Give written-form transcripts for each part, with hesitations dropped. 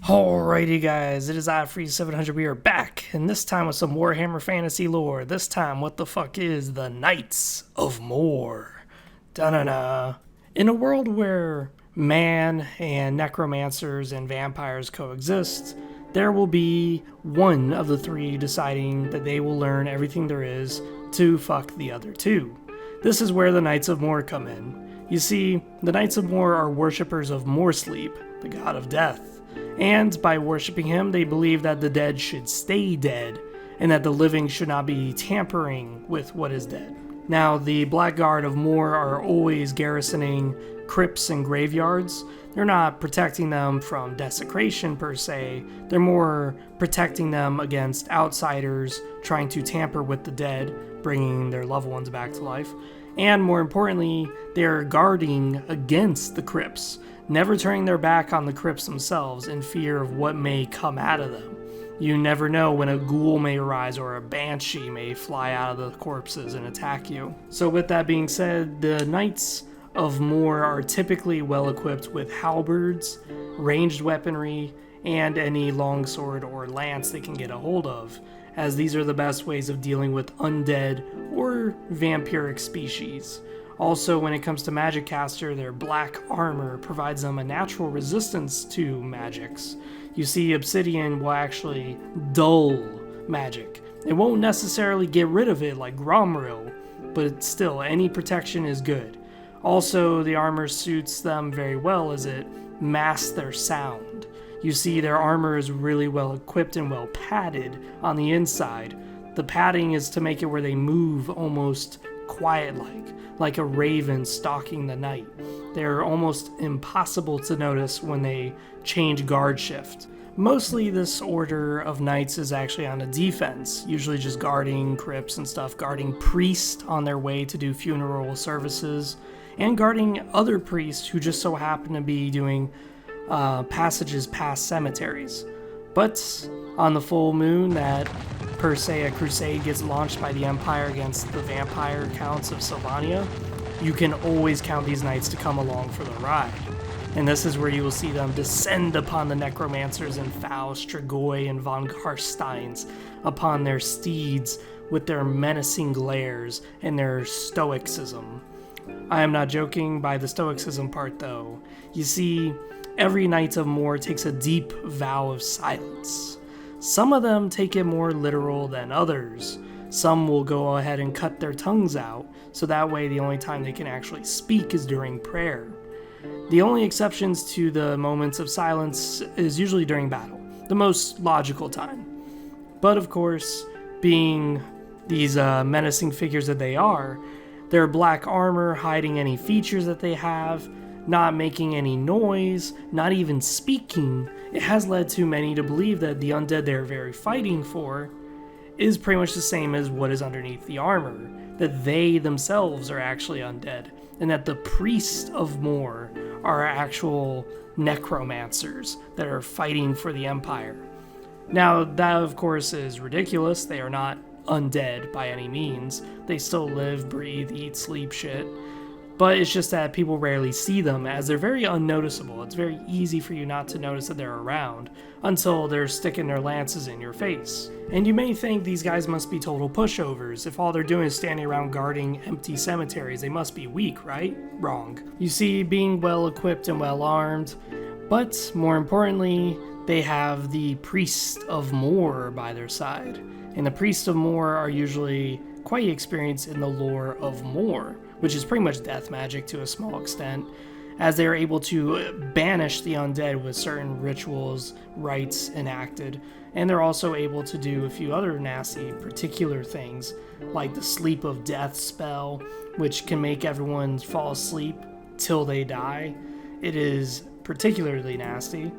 Alrighty guys, it is iFree700. We are back, and this time with some Warhammer fantasy lore. This time, what the fuck is the Knights of Morr? Da-na-na. In a world where man and necromancers and vampires coexist, there will be one of the three deciding that they will learn everything there is to fuck the other two. This is where the Knights of Morr come in. You see, the Knights of Morr are worshippers of Morrsleep, the god of death. And by worshipping him, they believe that the dead should stay dead, and that the living should not be tampering with what is dead. Now, the Blackguard of Morr are always garrisoning crypts and graveyards. They're not protecting them from desecration per se, they're more protecting them against outsiders trying to tamper with the dead, bringing their loved ones back to life. And more importantly, they're guarding against the crypts, never turning their back on the crypts themselves in fear of what may come out of them. You never know when a ghoul may arise or a banshee may fly out of the corpses and attack you. So with that being said, the Knights of Morr are typically well equipped with halberds, ranged weaponry, and any longsword or lance they can get a hold of, as these are the best ways of dealing with undead or vampiric species. Also, when it comes to magic caster, their black armor provides them a natural resistance to magics. You see, obsidian will actually dull magic. It won't necessarily get rid of it like Gromril, but still, any protection is good. Also, the armor suits them very well as it masks their sound. You see, their armor is really well equipped and well padded on the inside. The padding is to make it where they move almost quiet-like a raven stalking the night. They're almost impossible to notice when they change guard shift. Mostly this order of knights is actually on a defense, usually just guarding crypts and stuff, guarding priests on their way to do funeral services, and guarding other priests who just so happen to be doing passages past cemeteries. But on the full moon that per se a crusade gets launched by the Empire against the vampire counts of Sylvania, you can always count these knights to come along for the ride. And this is where you will see them descend upon the necromancers and Faust, Strigoi, and von Karsteins upon their steeds with their menacing glares and their stoicism. I am not joking by the stoicism part though. You see, every Knight of Morr takes a deep vow of silence. Some of them take it more literal than others. Some will go ahead and cut their tongues out, so that way the only time they can actually speak is during prayer. The only exceptions to the moments of silence is usually during battle, the most logical time. But of course, being these menacing figures that they are, their black armor hiding any features that they have, not making any noise, not even speaking, it has led to many to believe that the undead they're very fighting for is pretty much the same as what is underneath the armor, that they themselves are actually undead, and that the priests of Morr are actual necromancers that are fighting for the Empire. Now, that of course is ridiculous. They are not undead by any means. They still live, breathe, eat, sleep shit. But it's just that people rarely see them as they're very unnoticeable. It's very easy for you not to notice that they're around until they're sticking their lances in your face. And you may think these guys must be total pushovers. If all they're doing is standing around guarding empty cemeteries, they must be weak, right? Wrong. You see, being well equipped and well armed, but more importantly, they have the Priest of Morr by their side. And the Priests of Morr are usually quite experienced in the lore of Morr, which is pretty much death magic to a small extent, as they are able to banish the undead with certain rituals, rites enacted, and they're also able to do a few other nasty particular things, like the Sleep of Death spell, which can make everyone fall asleep till they die. It is particularly nasty,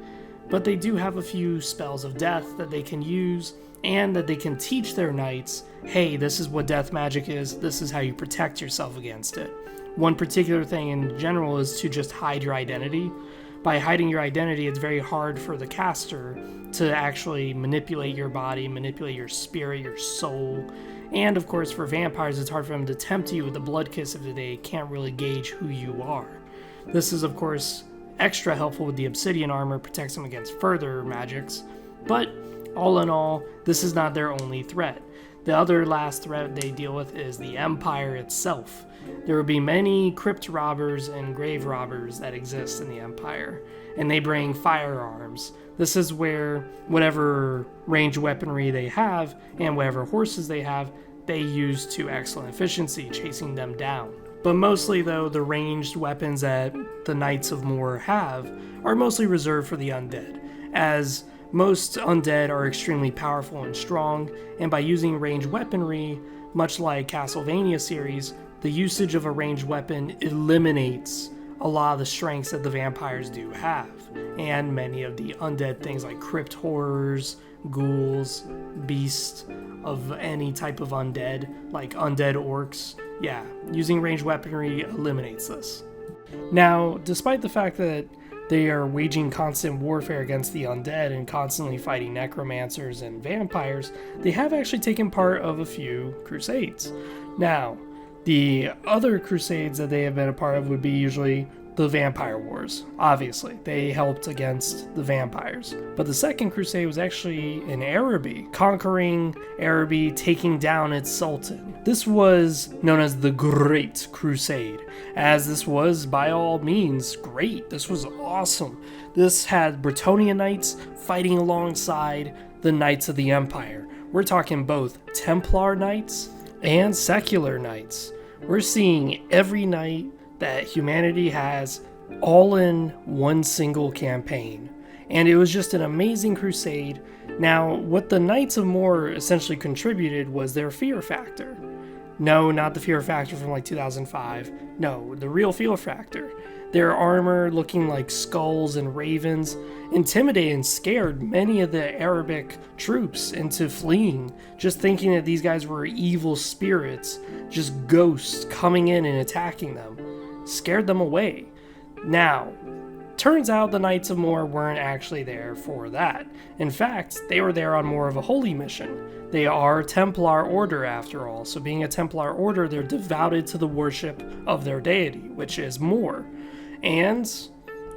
but they do have a few spells of death that they can use, and that they can teach their knights, hey, this is what death magic is, this is how you protect yourself against it. One particular thing in general is to just hide your identity. By hiding your identity, it's very hard for the caster to actually manipulate your body, manipulate your spirit, your soul. And of course, for vampires, it's hard for them to tempt you with the blood kiss if they can't really gauge who you are. This is, of course, extra helpful with the obsidian armor, protects them against further magics. But all in all, this is not their only threat. The other last threat they deal with is the Empire itself. There will be many crypt robbers and grave robbers that exist in the Empire, and they bring firearms. This is where whatever ranged weaponry they have and whatever horses they have, they use to excellent efficiency, chasing them down. But mostly though, the ranged weapons that the Knights of Morr have are mostly reserved for the undead, as most undead are extremely powerful and strong, and by using ranged weaponry, much like Castlevania series, the usage of a ranged weapon eliminates a lot of the strengths that the vampires do have, and many of the undead things like crypt horrors, ghouls, beasts of any type of undead, like undead orcs. Yeah, using ranged weaponry eliminates this. Now, despite the fact that they are waging constant warfare against the undead and constantly fighting necromancers and vampires, they have actually taken part of a few crusades. Now, the other crusades that they have been a part of would be usually the vampire wars. Obviously, they helped against the vampires. But the second crusade was actually in Araby, conquering Araby, taking down its sultan. This was known as the Great Crusade, as this was by all means great. This was awesome. This had Bretonnian knights fighting alongside the knights of the Empire. We're talking both Templar knights and secular knights. We're seeing every knight that humanity has all in one single campaign. And it was just an amazing crusade. Now, what the Knights of Morr essentially contributed was their fear factor. No, not the fear factor from like 2005. No, the real fear factor. Their armor looking like skulls and ravens intimidated and scared many of the Arabic troops into fleeing, just thinking that these guys were evil spirits, just ghosts coming in and attacking them. Scared them away. Now, turns out the Knights of Morr weren't actually there for that. In fact, they were there on more of a holy mission. They are Templar Order after all, so being a Templar Order, they're devoted to the worship of their deity, which is Morr. And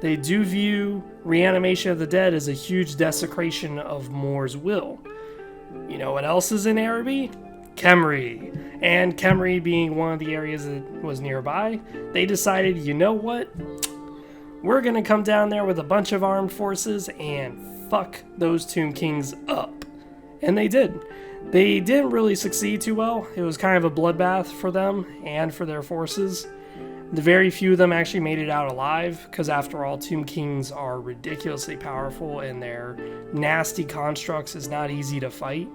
they do view reanimation of the dead as a huge desecration of Morr's will. You know what else is in Araby? Khemri. And Khemri being one of the areas that was nearby, they decided, you know what? We're gonna come down there with a bunch of armed forces and fuck those Tomb Kings up. And they did. They didn't really succeed too well. It was kind of a bloodbath for them and for their forces. The very few of them actually made it out alive, because after all, Tomb Kings are ridiculously powerful and their nasty constructs is not easy to fight.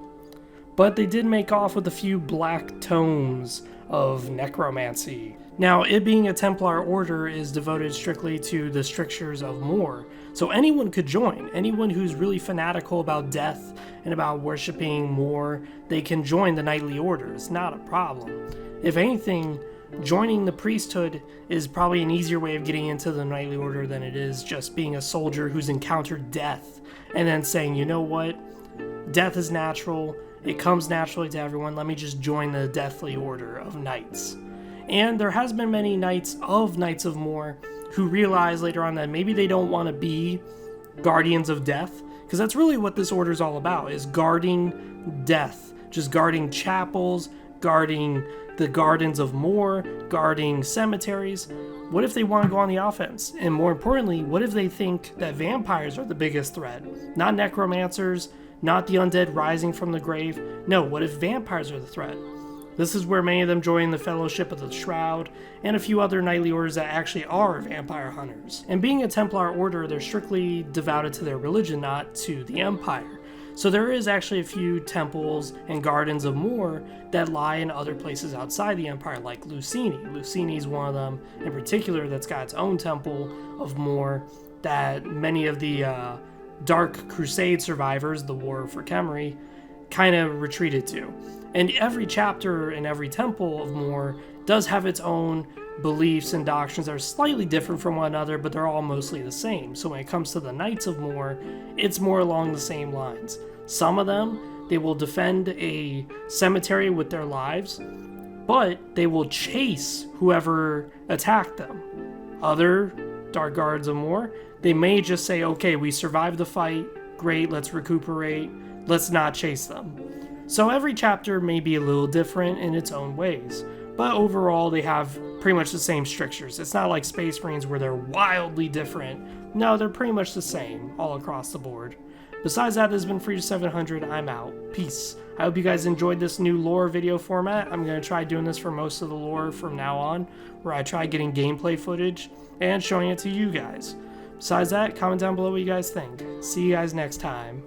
But they did make off with a few black tomes of necromancy. Now, it being a Templar order is devoted strictly to the strictures of Morr, so anyone could join. Anyone who's really fanatical about death and about worshipping Morr, they can join the knightly order. It's not a problem. If anything, joining the priesthood is probably an easier way of getting into the knightly order than it is just being a soldier who's encountered death and then saying, you know what, death is natural, it comes naturally to everyone, let me just join the deathly order of knights. And there has been many Knights of Morr who realize later on that maybe they don't want to be guardians of death, because that's really what this order is all about, is guarding death, just guarding chapels, guarding the gardens of Morr, guarding cemeteries. What if they want to go on the offense? And more importantly, what if they think that vampires are the biggest threat? Not necromancers, not the undead rising from the grave. No, what if vampires are the threat? This is where many of them join the Fellowship of the Shroud and a few other knightly orders that actually are vampire hunters. And being a Templar order, they're strictly devoted to their religion, not to the Empire. So there is actually a few temples and gardens of Morr that lie in other places outside the Empire, like Lucini. Lucini is one of them in particular that's got its own temple of Morr that many of the Dark Crusade survivors, the War for Khemri, kind of retreated to. And every chapter and every temple of Morr does have its own beliefs and doctrines that are slightly different from one another, but they're all mostly the same. So when it comes to the Knights of Morr, it's more along the same lines. Some of them, they will defend a cemetery with their lives, but they will chase whoever attacked them. Other Dark Guards of Morr. They may just say, okay, we survived the fight, great, let's recuperate, let's not chase them. So every chapter may be a little different in its own ways, but overall they have pretty much the same strictures. It's not like Space Marines where they're wildly different. No, they're pretty much the same all across the board. Besides that, this has been Free to 700. I'm out. Peace. I hope you guys enjoyed this new lore video format. I'm going to try doing this for most of the lore from now on, where I try getting gameplay footage and showing it to you guys. Besides that, comment down below what you guys think. See you guys next time.